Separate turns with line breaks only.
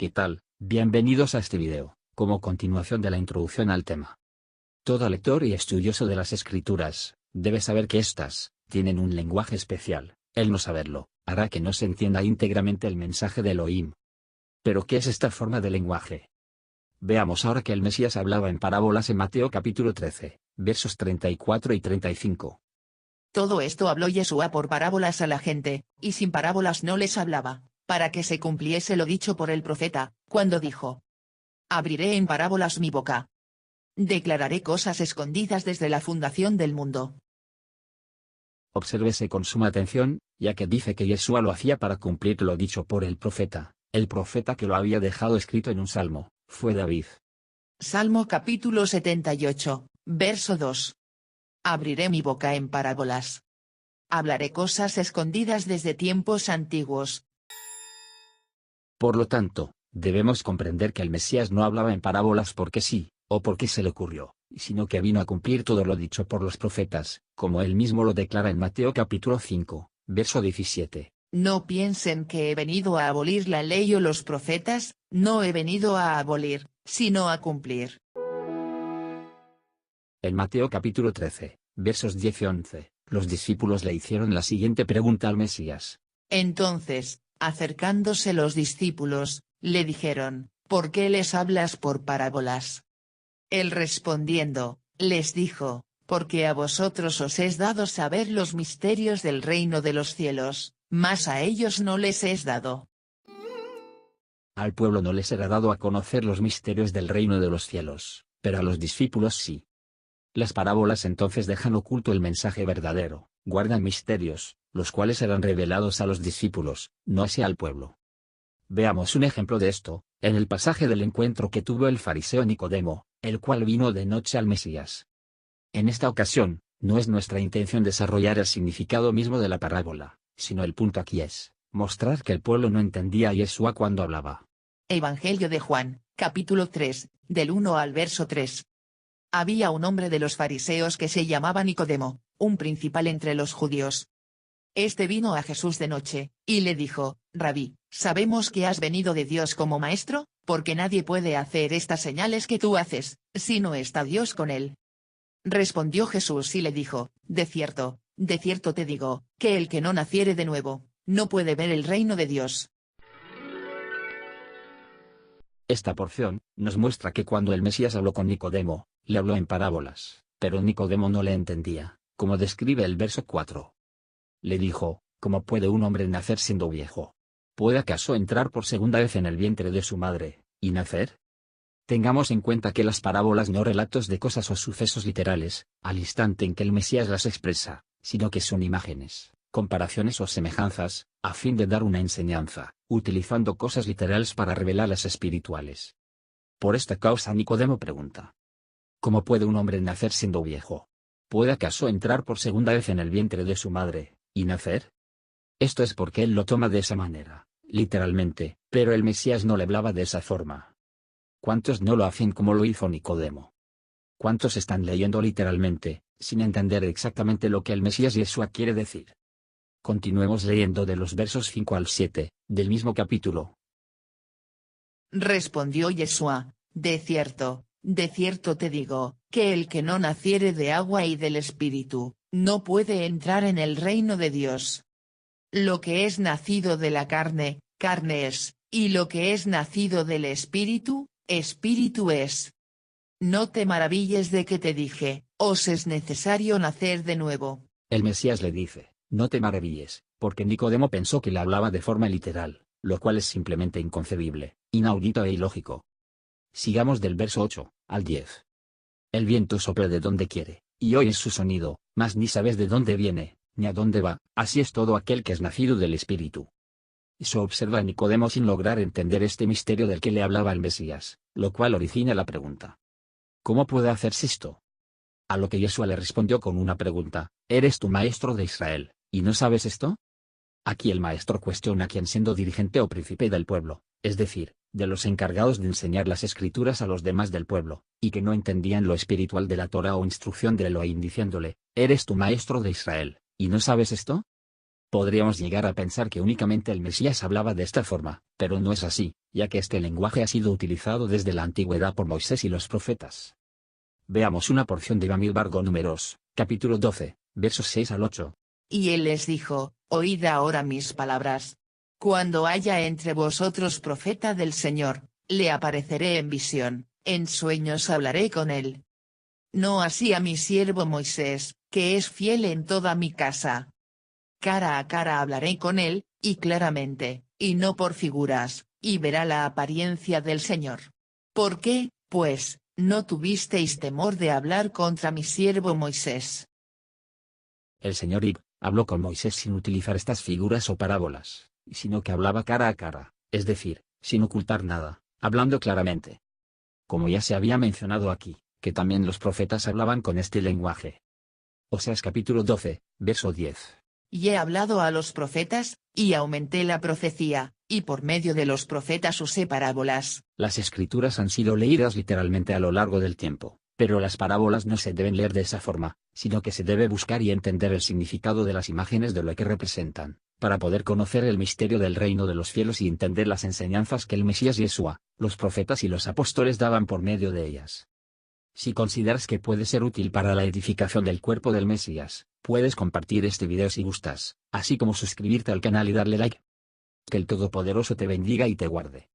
¿Qué tal? Bienvenidos a este video, como continuación de la introducción al tema. Todo lector y estudioso de las escrituras, debe saber que éstas tienen un lenguaje especial. El no saberlo, hará que no se entienda íntegramente el mensaje de Elohim. ¿Pero qué es esta forma de lenguaje? Veamos ahora que el Mesías hablaba en parábolas en Mateo capítulo 13, versos 34 y 35.
Todo esto habló Yeshua por parábolas a la gente, y sin parábolas no les hablaba, para que se cumpliese lo dicho por el profeta, cuando dijo: Abriré en parábolas mi boca. Declararé cosas escondidas desde la fundación del mundo.
Obsérvese con suma atención, ya que dice que Yeshua lo hacía para cumplir lo dicho por el profeta que lo había dejado escrito en un salmo, fue David.
Salmo capítulo 78, verso 2. Abriré mi boca en parábolas. Hablaré cosas escondidas desde tiempos antiguos.
Por lo tanto, debemos comprender que el Mesías no hablaba en parábolas porque sí, o porque se le ocurrió, sino que vino a cumplir todo lo dicho por los profetas, como él mismo lo declara en Mateo capítulo 5, verso 17.
No piensen que he venido a abolir la ley o los profetas, no he venido a abolir, sino a cumplir.
En Mateo capítulo 13, versos 10 y 11, los discípulos le hicieron la siguiente pregunta al Mesías.
Entonces, acercándose los discípulos, le dijeron: ¿Por qué les hablas por parábolas? Él respondiendo, les dijo: Porque a vosotros os es dado saber los misterios del reino de los cielos, mas a ellos no les es dado.
Al pueblo no les era dado a conocer los misterios del reino de los cielos, pero a los discípulos sí. Las parábolas entonces dejan oculto el mensaje verdadero, guardan misterios, los cuales serán revelados a los discípulos, no así al pueblo. Veamos un ejemplo de esto, en el pasaje del encuentro que tuvo el fariseo Nicodemo, el cual vino de noche al Mesías. En esta ocasión, no es nuestra intención desarrollar el significado mismo de la parábola, sino el punto aquí es mostrar que el pueblo no entendía a Yeshua cuando hablaba.
Evangelio de Juan, capítulo 3, del 1 al verso 3. Había un hombre de los fariseos que se llamaba Nicodemo, un principal entre los judíos. Este vino a Jesús de noche, y le dijo: Rabí, sabemos que has venido de Dios como maestro, porque nadie puede hacer estas señales que tú haces, si no está Dios con él. Respondió Jesús y le dijo: de cierto te digo, que el que no naciere de nuevo, no puede ver el reino de Dios.
Esta porción nos muestra que cuando el Mesías habló con Nicodemo, le habló en parábolas, pero Nicodemo no le entendía, como describe el verso 4. Le dijo: ¿Cómo puede un hombre nacer siendo viejo? ¿Puede acaso entrar por segunda vez en el vientre de su madre, y nacer? Tengamos en cuenta que las parábolas no relatos de cosas o sucesos literales, al instante en que el Mesías las expresa, sino que son imágenes, comparaciones o semejanzas, a fin de dar una enseñanza, utilizando cosas literales para revelar las espirituales. Por esta causa Nicodemo pregunta: ¿Cómo puede un hombre nacer siendo viejo? ¿Puede acaso entrar por segunda vez en el vientre de su madre, y nacer? Esto es porque él lo toma de esa manera, literalmente, pero el Mesías no le hablaba de esa forma. ¿Cuántos no lo hacen como lo hizo Nicodemo? ¿Cuántos están leyendo literalmente, sin entender exactamente lo que el Mesías Yeshua quiere decir? Continuemos leyendo de los versos 5 al 7, del mismo capítulo.
Respondió Yeshua: de cierto te digo, que el que no naciere de agua y del Espíritu, no puede entrar en el reino de Dios. Lo que es nacido de la carne, carne es, y lo que es nacido del Espíritu, Espíritu es. No te maravilles de que te dije: os es necesario nacer de nuevo.
El Mesías le dice: no te maravilles, porque Nicodemo pensó que le hablaba de forma literal, lo cual es simplemente inconcebible, inaudito e ilógico. Sigamos del verso 8 al 10. El viento sopla de donde quiere, y oyes su sonido, mas ni sabes de dónde viene, ni a dónde va. Así es todo aquel que es nacido del Espíritu. Se observa a Nicodemo sin lograr entender este misterio del que le hablaba el Mesías, lo cual origina la pregunta: ¿cómo puede hacerse esto? A lo que Yeshua le respondió con una pregunta: ¿eres tú maestro de Israel, y no sabes esto? Aquí el maestro cuestiona a quien, siendo dirigente o príncipe del pueblo, es decir, de los encargados de enseñar las escrituras a los demás del pueblo, y que no entendían lo espiritual de la Torá o instrucción de Elohim, diciéndole: ¿eres tú maestro de Israel, y no sabes esto? Podríamos llegar a pensar que únicamente el Mesías hablaba de esta forma, pero no es así, ya que este lenguaje ha sido utilizado desde la antigüedad por Moisés y los profetas. Veamos una porción de Bamidbar Números, capítulo 12, versos 6 al 8.
Y él les dijo: Oíd ahora mis palabras. Cuando haya entre vosotros profeta del Señor, le apareceré en visión, en sueños hablaré con él. No así a mi siervo Moisés, que es fiel en toda mi casa. Cara a cara hablaré con él, y claramente, y no por figuras, y verá la apariencia del Señor. ¿Por qué, pues, no tuvisteis temor de hablar contra mi siervo Moisés?
El Señor habló con Moisés sin utilizar estas figuras o parábolas, sino que hablaba cara a cara, es decir, sin ocultar nada, hablando claramente. Como ya se había mencionado aquí, que también los profetas hablaban con este lenguaje. Oseas capítulo 12, verso 10.
Y he hablado a los profetas, y aumenté la profecía, y por medio de los profetas usé parábolas.
Las escrituras han sido leídas literalmente a lo largo del tiempo, pero las parábolas no se deben leer de esa forma, sino que se debe buscar y entender el significado de las imágenes de lo que representan, para poder conocer el misterio del reino de los cielos y entender las enseñanzas que el Mesías Yeshua, los profetas y los apóstoles daban por medio de ellas. Si consideras que puede ser útil para la edificación del cuerpo del Mesías, puedes compartir este video si gustas, así como suscribirte al canal y darle like. Que el Todopoderoso te bendiga y te guarde.